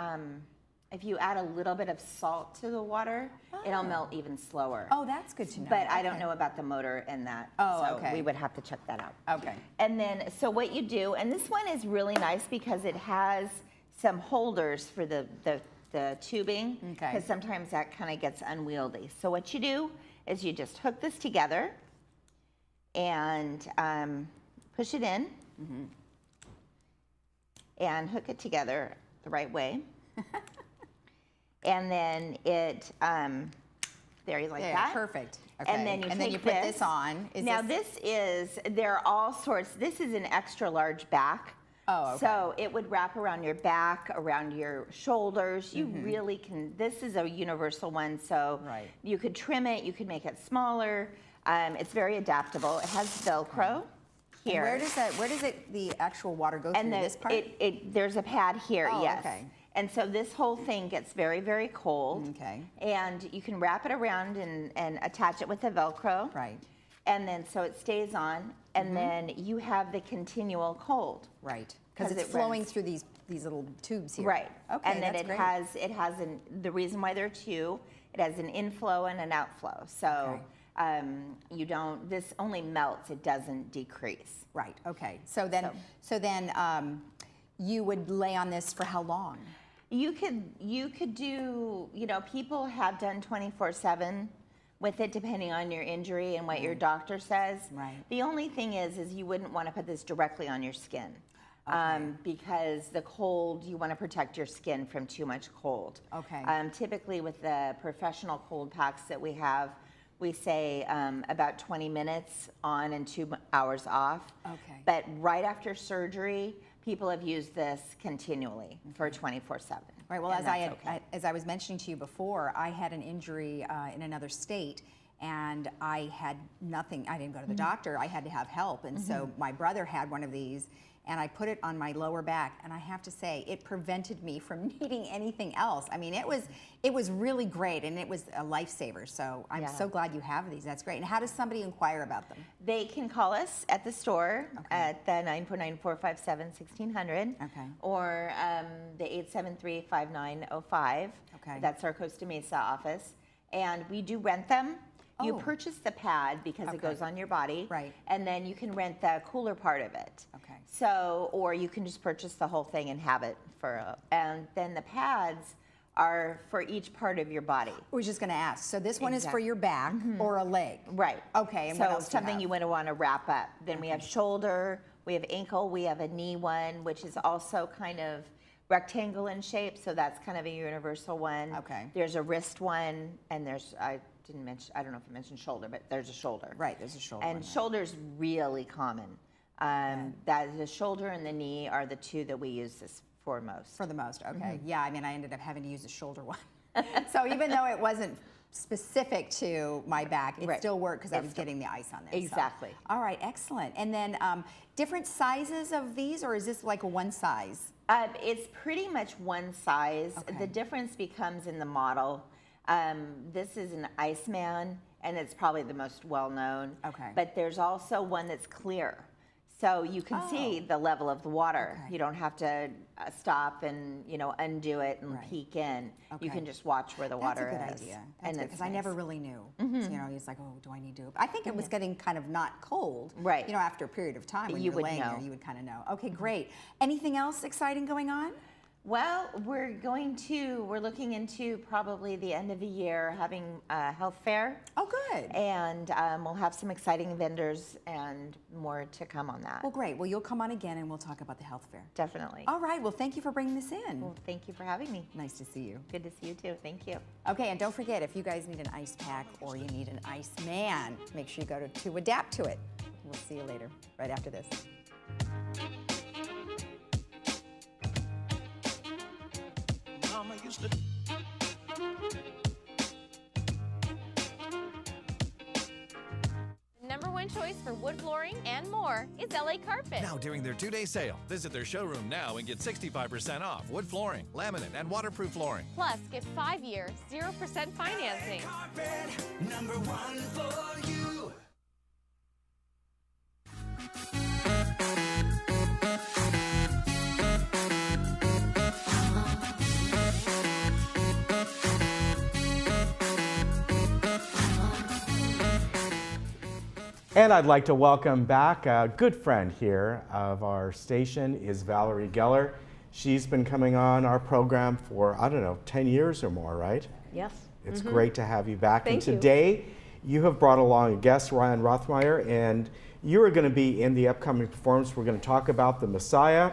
if you add a little bit of salt to the water, it'll melt even slower. Oh, that's good to know. But I don't know about the motor and that. Oh, so okay. we would have to check that out. Okay. And then, so what you do, and this one is really nice because it has some holders for the tubing, because sometimes that kind of gets unwieldy. So what you do is you just hook this together and push it in and hook it together the right way. And then it, there you like that. Perfect. Okay. And then you put this on. There are all sorts, this is an extra large back. Oh, okay. So it would wrap around your back, around your shoulders. You really can, this is a universal one, so you could trim it, you could make it smaller. It's very adaptable. It has Velcro here. And where does the actual water go through this part? There's a pad here, yes. Okay. And so this whole thing gets very, very cold. Okay. And you can wrap it around and attach it with the Velcro. Right. And then so it stays on, and then you have the continual cold. Right. Because it's flowing through these little tubes here. Right. Okay. And then the reason why there are two, it has an inflow and an outflow. So this only melts, it doesn't decrease. Right. Okay. So then you would lay on this for how long? You could do, people have done 24/7 with it, depending on your injury and what your doctor says. Right. The only thing is you wouldn't want to put this directly on your skin. Because the cold, you want to protect your skin from too much cold. Okay. Typically with the professional cold packs that we have, we say about 20 minutes on and 2 hours off. Okay. But right after surgery, people have used this continually for 24/7. Right. Well, as I was mentioning to you before, I had an injury in another state, and I had nothing. I didn't go to the doctor. I had to have help, and so my brother had one of these, and I put it on my lower back, and I have to say, it prevented me from needing anything else. I mean, it was really great, and it was a lifesaver. So I'm so glad you have these. That's great. And how does somebody inquire about them? They can call us at the store at the 949-457-1600, or the 873-5905. That's our Costa Mesa office, and we do rent them. You purchase the pad because it goes on your body, and then you can rent the cooler part of it. So, or you can just purchase the whole thing and have it and then the pads are for each part of your body. I was just going to ask. So this one is for your back or a leg, right? Okay. And so what else something you would want to wrap up. Then we have shoulder, we have ankle, we have a knee one, which is also kind of rectangle in shape. So that's kind of a universal one. There's a wrist one, and there's I don't know if I mentioned shoulder, but there's a shoulder. Right, there's a shoulder. And shoulder's really common. That the shoulder and the knee are the two that we use this for most. For the most, Yeah, I mean, I ended up having to use the shoulder one. So even though it wasn't specific to my back, it still worked because I was getting the ice on there. Exactly. So. All right, excellent. And then different sizes of these, or is this like a one size? It's pretty much one size. The difference becomes in the model. This is an Iceman, and it's probably the most well-known. But there's also one that's clear. So you can see the level of the water. You don't have to stop and undo it and peek in. You can just watch where the water is. That's a good idea. That's because I never really knew. So, it's like, oh, do I need to? I think it was getting kind of not cold. Right. After a period of time when you were laying there, you would kind of know. Okay, great. Anything else exciting going on? Well, we're looking into probably the end of the year having a health fair. Oh, good. And we'll have some exciting vendors and more to come on that. Well, great. Well, you'll come on again and we'll talk about the health fair. Definitely. All right. Well, thank you for bringing this in. Well, thank you for having me. Nice to see you. Good to see you too. Thank you. Okay, and don't forget, if you guys need an ice pack or you need an ice man, make sure you go to Adapt to It. We'll see you later, right after this. #1 choice for wood flooring and more is LA Carpet. Now during their 2-day sale, visit their showroom now and get 65% off wood flooring, laminate, and waterproof flooring. Plus, get 5-year, 0% financing. Carpet, #1 for you. And I'd like to welcome back a good friend here of our station is Valerie Geller. She's been coming on our program for, 10 years or more, right? Yes. It's great to have you back. Thank and today you have brought along a guest, Ryan Rothmeyer, and you are going to be in the upcoming performance. We're going to talk about the Messiah.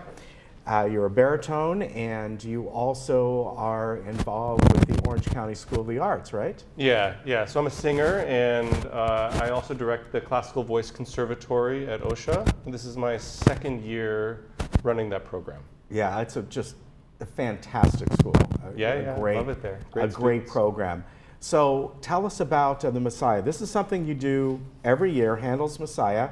You're a baritone, and you also are involved with the Orange County School of the Arts, right? Yeah. So I'm a singer, and I also direct the Classical Voice Conservatory at OSHA. And this is my 2nd year running that program. Yeah, it's just a fantastic school. Great, love it there. Great program. So tell us about the Messiah. This is something you do every year, Handel's Messiah.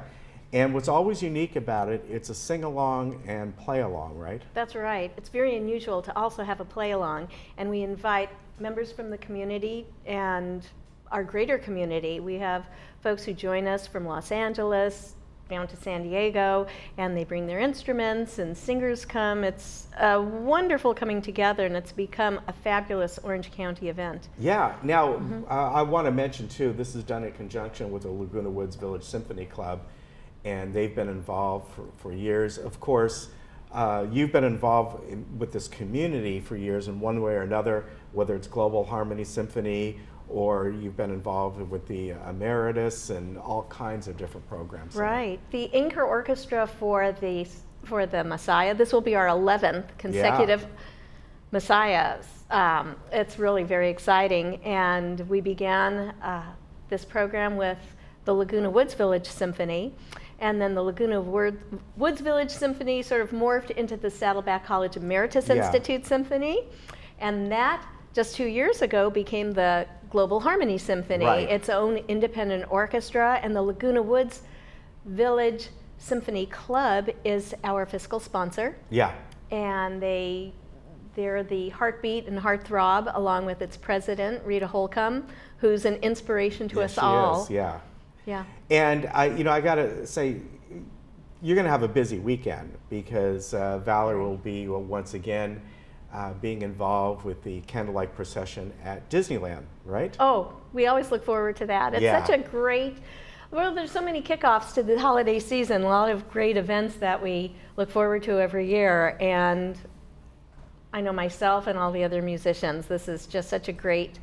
And what's always unique about it, it's a sing-along and play-along, right? That's right. It's very unusual to also have a play-along, and we invite members from the community and our greater community. We have folks who join us from Los Angeles down to San Diego, and they bring their instruments, and singers come. It's a wonderful coming together, and it's become a fabulous Orange County event. Yeah. Now, I want to mention, too, this is done in conjunction with the Laguna Woods Village Symphony Club, and they've been involved for years. Of course, you've been involved with this community for years in one way or another, whether it's Global Harmony Symphony or you've been involved with the Emeritus and all kinds of different programs. Right. The Anchor Orchestra for the Messiah, this will be our 11th consecutive Messiahs. It's really very exciting, and we began this program with the Laguna Woods Village Symphony. And then the Laguna Woods Village Symphony sort of morphed into the Saddleback College Emeritus Institute Symphony. And that, just 2 years ago, became the Global Harmony Symphony, Right. its own independent orchestra, and the Laguna Woods Village Symphony Club is our fiscal sponsor. Yeah. And they're the heartbeat and heartthrob, along with its president, Rita Holcomb, who's an inspiration to us all. She is, yeah. Yeah. And I gotta say, you're gonna have a busy weekend because Valerie will be once again being involved with the candlelight procession at Disneyland, right? Oh, we always look forward to that. It's Yeah. such a great, well, there's so many kickoffs to the holiday season, a lot of great events that we look forward to every year. And I know myself and all the other musicians, this is just such a great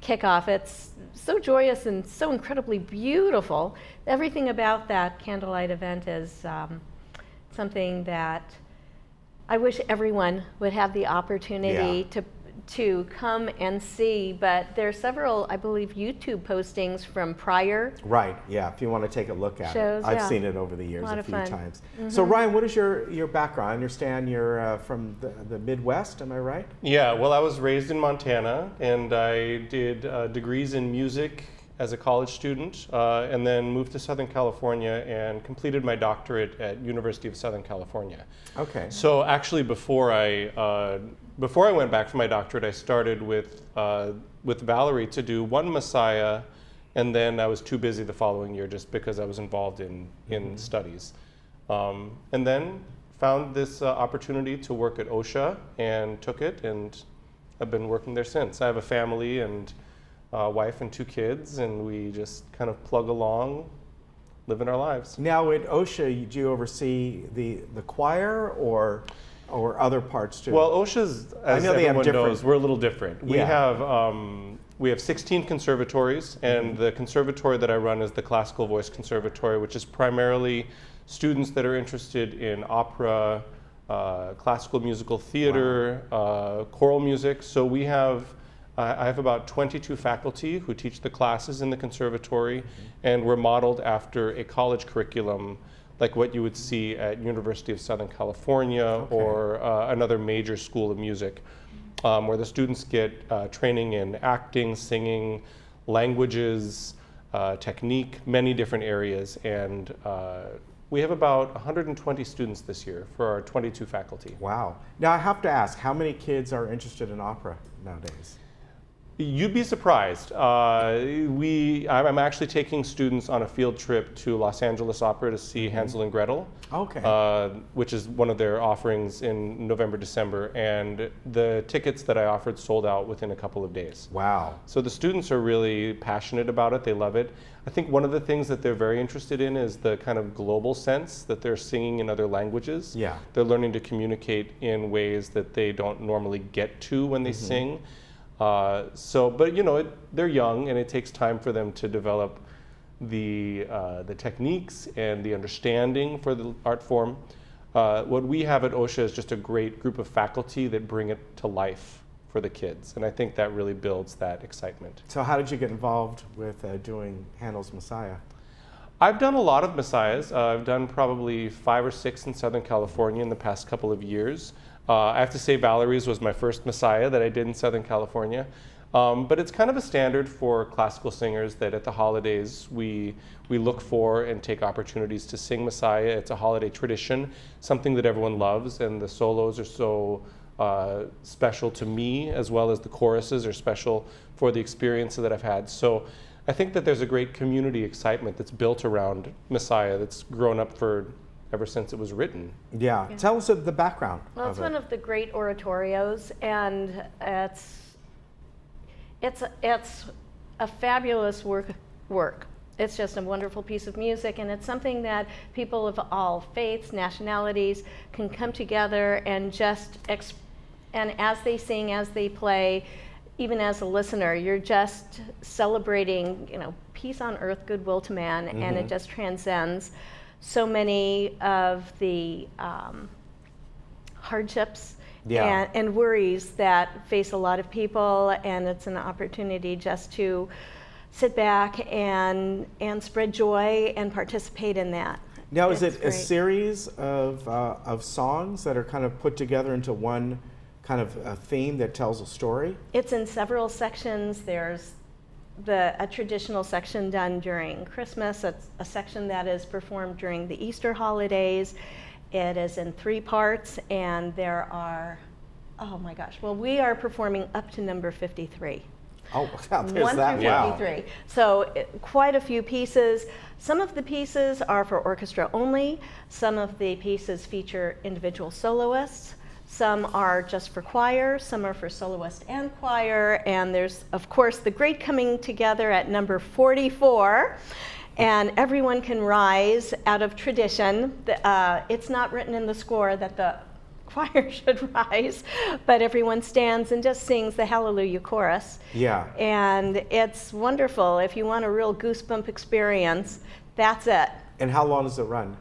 kickoff. It's so joyous and so incredibly beautiful. Everything about that candlelight event is something that I wish everyone would have the opportunity to come and see. But there are several, I believe, YouTube postings from prior Right, yeah, if you want to take a look at shows, it. I've yeah. seen it over the years A lot a of few fun. times. Mhm. So Ryan, what is your background? I understand you're from the Midwest, am I right? Yeah, well, I was raised in Montana, and I did degrees in music as a college student, and then moved to Southern California and completed my doctorate at University of Southern California. Okay. So actually, before I went back for my doctorate, I started with Valerie to do one Messiah, and then I was too busy the following year just because I was involved in studies, and then found this opportunity to work at OSHA and took it, and I've been working there since. I have a family and wife and 2 kids, and we just kind of plug along, living our lives. Now at OSHA, do you oversee the choir or other parts too? Well, OSHA's, as everyone knows, we're a little different. We have 16 conservatories, and the conservatory that I run is the Classical Voice Conservatory, which is primarily students that are interested in opera, classical musical theater, choral music. So we have I have about 22 faculty who teach the classes in the conservatory, and we're modeled after a college curriculum like what you would see at University of Southern California or another major school of music, where the students get training in acting, singing, languages, technique, many different areas. And we have about 120 students this year for our 22 faculty. Wow. Now I have to ask, how many kids are interested in opera nowadays? You'd be surprised. I'm actually taking students on a field trip to Los Angeles Opera to see Hansel and Gretel, which is one of their offerings in November, December, and the tickets that I offered sold out within a couple of days. Wow. So the students are really passionate about it. They love it. I think one of the things that they're very interested in is the kind of global sense that they're singing in other languages. Yeah. They're learning to communicate in ways that they don't normally get to when they sing. But you know, they're young, and it takes time for them to develop the techniques and the understanding for the art form. What we have at OSHA is just a great group of faculty that bring it to life for the kids, and I think that really builds that excitement. So how did you get involved with doing Handel's Messiah? I've done a lot of Messiahs. I've done probably 5 or 6 in Southern California in the past couple of years. I have to say Valerie's was my first Messiah that I did in Southern California. But it's kind of a standard for classical singers that at the holidays we look for and take opportunities to sing Messiah. It's a holiday tradition, something that everyone loves, and the solos are so special to me, as well as the choruses are special for the experience that I've had. So I think that there's a great community excitement that's built around Messiah that's grown up ever since it was written. Yeah. Tell us the background. Well, it's one of the great oratorios, and it's a fabulous work. It's just a wonderful piece of music, and it's something that people of all faiths, nationalities can come together and just and as they sing, as they play, even as a listener, you're just celebrating, you know, peace on earth, goodwill to man, and it just transcends so many of the hardships and worries that face a lot of people, and it's an opportunity just to sit back and spread joy and participate in that. Now, is it a series of songs that are kind of put together into one kind of a theme that tells a story? It's in several sections. There's a traditional section done during Christmas, a section that is performed during the Easter holidays. It is in 3 parts, and there are, oh my gosh, well, we are performing up to number 53. Oh, there's 1 that. through 53. Wow. So quite a few pieces. Some of the pieces are for orchestra only. Some of the pieces feature individual soloists. Some are just for choir. Some are for soloist and choir. And there's, of course, the great coming together at number 44. And everyone can rise out of tradition. It's not written in the score that the choir should rise, but everyone stands and just sings the Hallelujah chorus. Yeah. And it's wonderful. If you want a real goosebump experience, that's it. And how long does it run?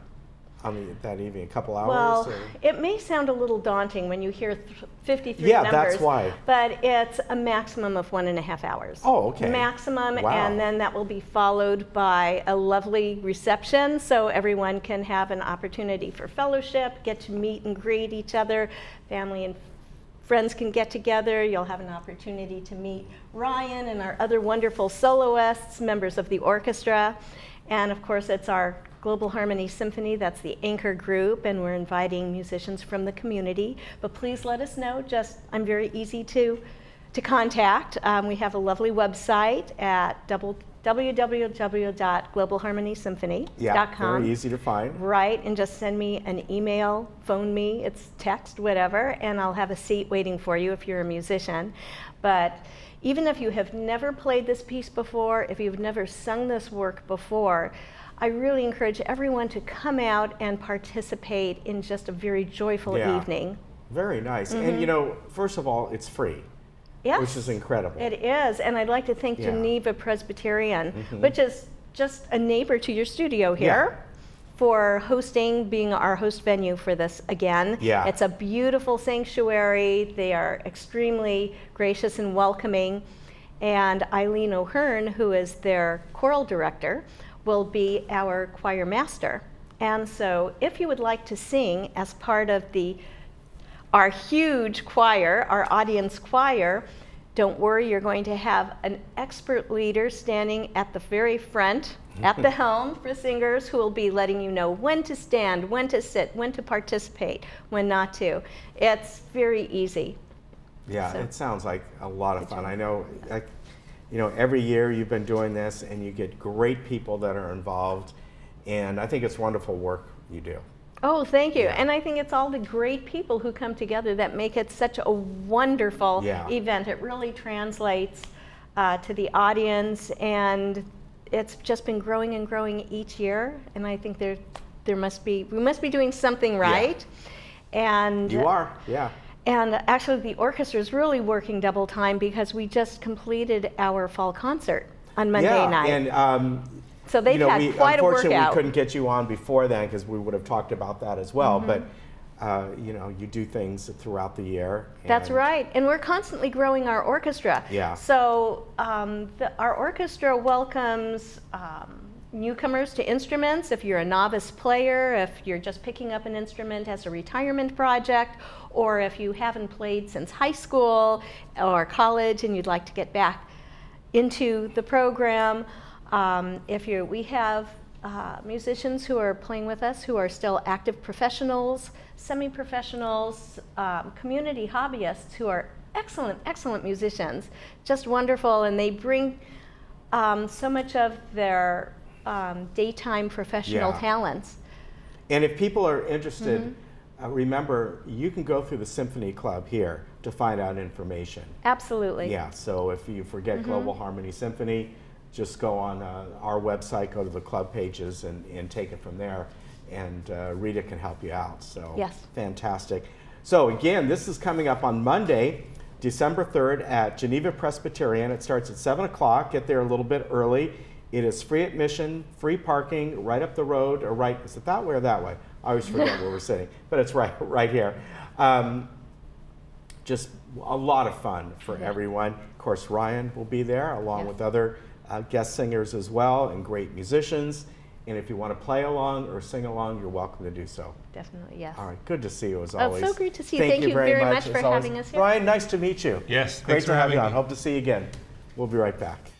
That evening, a couple hours? Well, or? It may sound a little daunting when you hear 53 yeah, numbers. That's why. But it's a maximum of 1.5 hours. Oh, okay. Maximum, wow. And then that will be followed by a lovely reception, so everyone can have an opportunity for fellowship, get to meet and greet each other, family and friends can get together. You'll have an opportunity to meet Ryan and our other wonderful soloists, members of the orchestra, and of course it's our Global Harmony Symphony, that's the anchor group, and we're inviting musicians from the community. But please let us know. I'm very easy to contact. We have a lovely website at www.globalharmonysymphony.com. Yeah, very easy to find. Right, and just send me an email, phone me, it's text, whatever, and I'll have a seat waiting for you if you're a musician. But even if you have never played this piece before, if you've never sung this work before, I really encourage everyone to come out and participate in just a very joyful evening. Very nice. And you know, first of all, it's free. Yes. Which is incredible. It is. And I'd like to thank Geneva Presbyterian, which is just a neighbor to your studio here, for being our host venue for this again. Yeah. It's a beautiful sanctuary. They are extremely gracious and welcoming. And Eileen O'Hearn, who is their choral director, will be our choir master. And so if you would like to sing as part of our huge choir, our audience choir, don't worry, you're going to have an expert leader standing at the very front, at the helm for singers, who will be letting you know when to stand, when to sit, when to participate, when not to. It's very easy. Yeah, so, it sounds like a lot of fun. I know, you know, every year you've been doing this and you get great people that are involved, and I think it's wonderful work you do. Oh, thank you. And I think it's all the great people who come together that make it such a wonderful event. It really translates to the audience, and it's just been growing and growing each year, and I think we must be doing something right. And you are, yeah. And actually the orchestra is really working double time because we just completed our fall concert on Monday night. And so they've had quite a workout. Unfortunately, we couldn't get you on before then because we would have talked about that as well. But you know, you do things throughout the year. That's right, and we're constantly growing our orchestra. Yeah. So our orchestra welcomes newcomers to instruments. If you're a novice player, if you're just picking up an instrument as a retirement project, or if you haven't played since high school or college and you'd like to get back into the program. We have musicians who are playing with us who are still active professionals, semi-professionals, community hobbyists who are excellent musicians, just wonderful, and they bring so much of their daytime professional talents. And if people are interested, remember, you can go through the Symphony Club here to find out information. Absolutely. Yeah, so if you forget Global Harmony Symphony, just go on our website, go to the club pages, and take it from there. And Rita can help you out. So fantastic. So again, this is coming up on Monday, December 3rd at Geneva Presbyterian. It starts at 7 o'clock. Get there a little bit early. It is free admission, free parking, right up the road, or right, is it that way or that way? I always forget where we're sitting, but it's right here. Just a lot of fun for everyone. Of course, Ryan will be there along with other guest singers as well, and great musicians. And if you want to play along or sing along, you're welcome to do so. Definitely, yes. All right, good to see you as always. Oh, so great to see you. Thank you very much for having us here. Ryan, nice to meet you. Yes, great thanks to for have you having on. me. Hope to see you again. We'll be right back.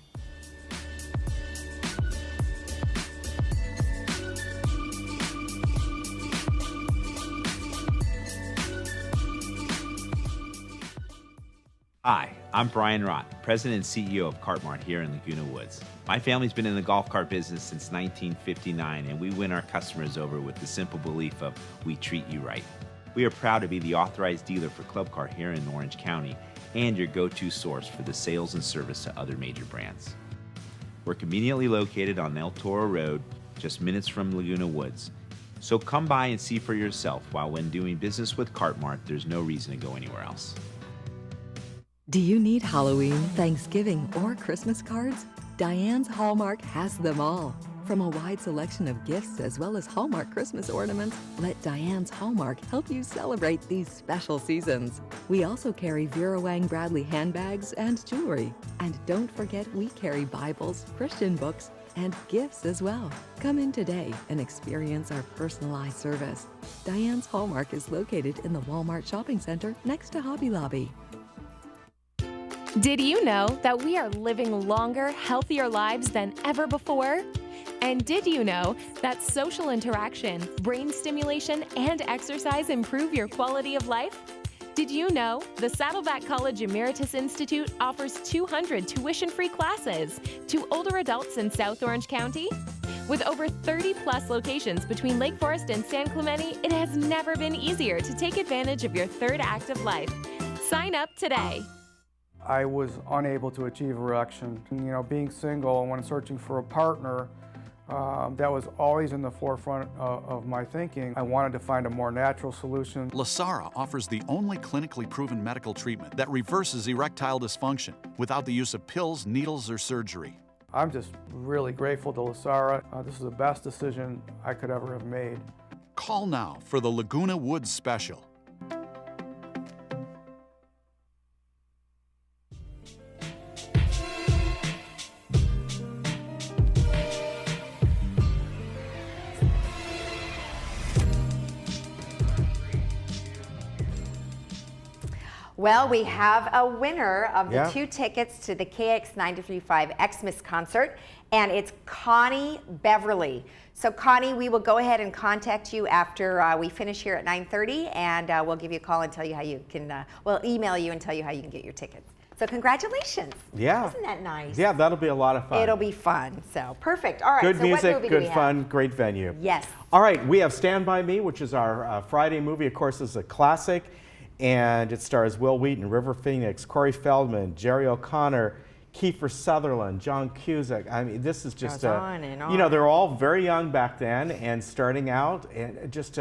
Hi, I'm Brian Rott, President and CEO of Cart Mart here in Laguna Woods. My family's been in the golf cart business since 1959, and we win our customers over with the simple belief of we treat you right. We are proud to be the authorized dealer for Club Cart here in Orange County and your go-to source for the sales and service to other major brands. We're conveniently located on El Toro Road, just minutes from Laguna Woods. So come by and see for yourself, while when doing business with Cart Mart, there's no reason to go anywhere else. Do you need Halloween, Thanksgiving, or Christmas cards? Diane's Hallmark has them all. From a wide selection of gifts as well as Hallmark Christmas ornaments, let Diane's Hallmark help you celebrate these special seasons. We also carry Vera Wang Bradley handbags and jewelry. And don't forget, we carry Bibles, Christian books, and gifts as well. Come in today and experience our personalized service. Diane's Hallmark is located in the Walmart Shopping Center next to Hobby Lobby. Did you know that we are living longer, healthier lives than ever before? And did you know that social interaction, brain stimulation, and exercise improve your quality of life? Did you know the Saddleback College Emeritus Institute offers 200 tuition-free classes to older adults in South Orange County? With over 30-plus locations between Lake Forest and San Clemente, it has never been easier to take advantage of your third act of life. Sign up today. I was unable to achieve erection. You know, being single and when searching for a partner, that was always in the forefront of my thinking. I wanted to find a more natural solution. Lasara offers the only clinically proven medical treatment that reverses erectile dysfunction without the use of pills, needles, or surgery. I'm just really grateful to Lasara. This is the best decision I could ever have made. Call now for the Laguna Woods Special. Well, we have a winner of the 2 tickets to the KX 93.5 Xmas concert, and it's Connie Beverly. So Connie, we will go ahead and contact you after we finish here at 9:30, and we'll give you a call and tell you how you can, we'll email you and tell you how you can get your tickets. So congratulations. Yeah. Isn't that nice? Yeah, that'll be a lot of fun. It'll be fun. So perfect. All right. Good so music, what movie good do we fun, have? great venue. Yes. All right, we have Stand By Me, which is our Friday movie. Of course, it's a classic, and it stars Will Wheaton, River Phoenix, Corey Feldman, Jerry O'Connor, Kiefer Sutherland, John Cusack. I mean, this is just you know, they're all very young back then and starting out, and just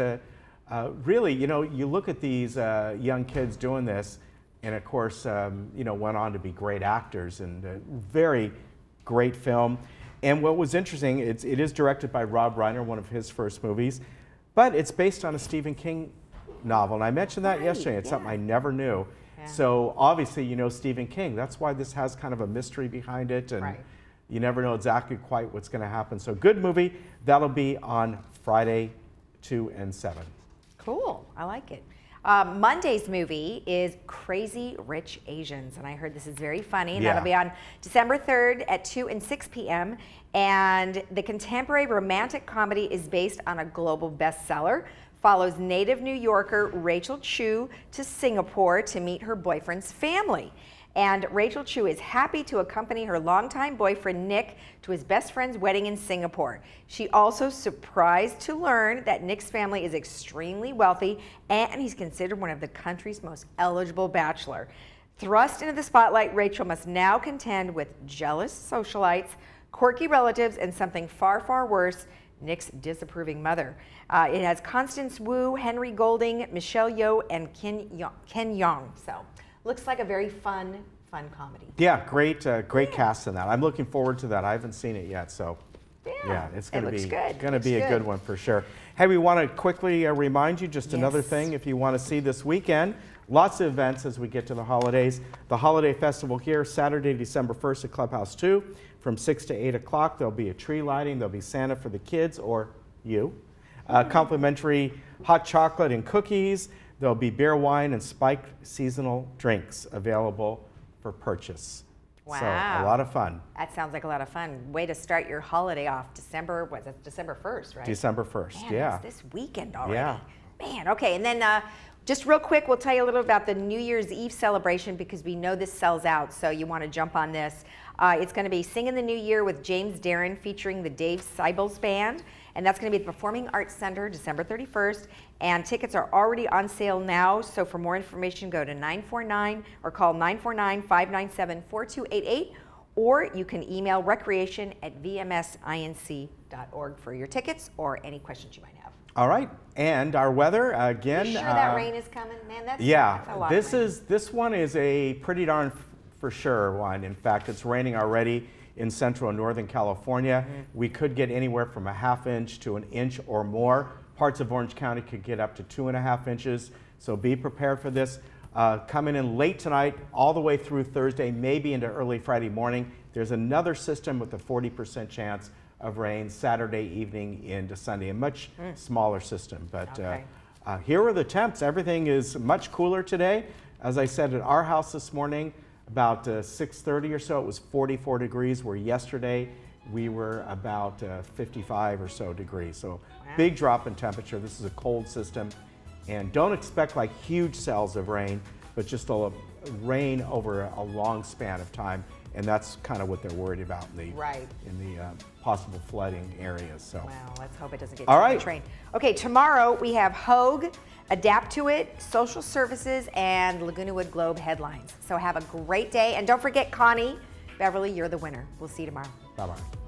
really, you know, you look at these young kids doing this, and of course, you know, went on to be great actors, and very great film. And what was interesting, it is directed by Rob Reiner, one of his first movies, but it's based on a Stephen King novel, and I mentioned that yesterday. It's something I never knew. Yeah. So obviously, you know, Stephen King. That's why this has kind of a mystery behind it, and you never know exactly quite what's going to happen. So good movie. That'll be on Friday, 2 and 7. Cool. I like it. Monday's movie is Crazy Rich Asians, and I heard this is very funny. And that'll be on December 3rd at 2 and 6 p.m. And the contemporary romantic comedy is based on a global bestseller. Follows native New Yorker Rachel Chu to Singapore to meet her boyfriend's family. And Rachel Chu is happy to accompany her longtime boyfriend Nick to his best friend's wedding in Singapore. She also surprised to learn that Nick's family is extremely wealthy and he's considered one of the country's most eligible bachelor. Thrust into the spotlight, Rachel must now contend with jealous socialites, quirky relatives, and something far, far worse, Nick's disapproving mother. It has Constance Wu, Henry Golding, Michelle Yeoh, and Ken Jeong. So looks like a very fun comedy. Yeah, great cast in that. I'm looking forward to that. I haven't seen it yet, so yeah, it's going to be a good one for sure. Hey, we want to quickly remind you just another thing. If you want to see this weekend, lots of events as we get to the holidays. The Holiday Festival here, Saturday, December 1st at Clubhouse 2 from 6 to 8 o'clock. There'll be a tree lighting. There'll be Santa for the kids or you. Complimentary hot chocolate and cookies. There'll be beer, wine, and spiked seasonal drinks available for purchase. Wow. So a lot of fun. That sounds like a lot of fun. Way to start your holiday off. December 1st, right? December 1st, Man, yeah. it's this weekend already. Yeah. Man, okay. And then Just real quick, we'll tell you a little about the New Year's Eve celebration because we know this sells out, so you want to jump on this. It's going to be Singin' the New Year with James Darren featuring the Dave Seibels Band, and that's going to be at the Performing Arts Center December 31st, and tickets are already on sale now, so for more information go to 949 or call 949-597-4288, or you can email recreation@vmsinc.org for your tickets or any questions you might have. All right, and our weather again. You sure that rain is coming, man? That's a lot this of rain. this one is a pretty darn for sure one. In fact, it's raining already in central and northern California. We could get anywhere from a ½ inch to an inch or more. Parts of Orange County could get up to 2.5 inches. So be prepared for this. Coming in late tonight, all the way through Thursday, maybe into early Friday morning. There's another system with a 40% chance of rain Saturday evening into Sunday, a much smaller system. But here are the temps. Everything is much cooler today. As I said at our house this morning, about 6:30 or so, it was 44 degrees, where yesterday we were about 55 or so degrees. So big drop in temperature. This is a cold system. And don't expect like huge cells of rain, but just a rain over a long span of time. And that's kind of what they're worried about in the possible flooding areas. So, well, let's hope it doesn't get all too right. much rain. Okay, tomorrow we have Hogue, Adapt to It, Social Services, and Laguna Wood Globe headlines. So have a great day, and don't forget Connie, Beverly, you're the winner. We'll see you tomorrow. Bye-bye.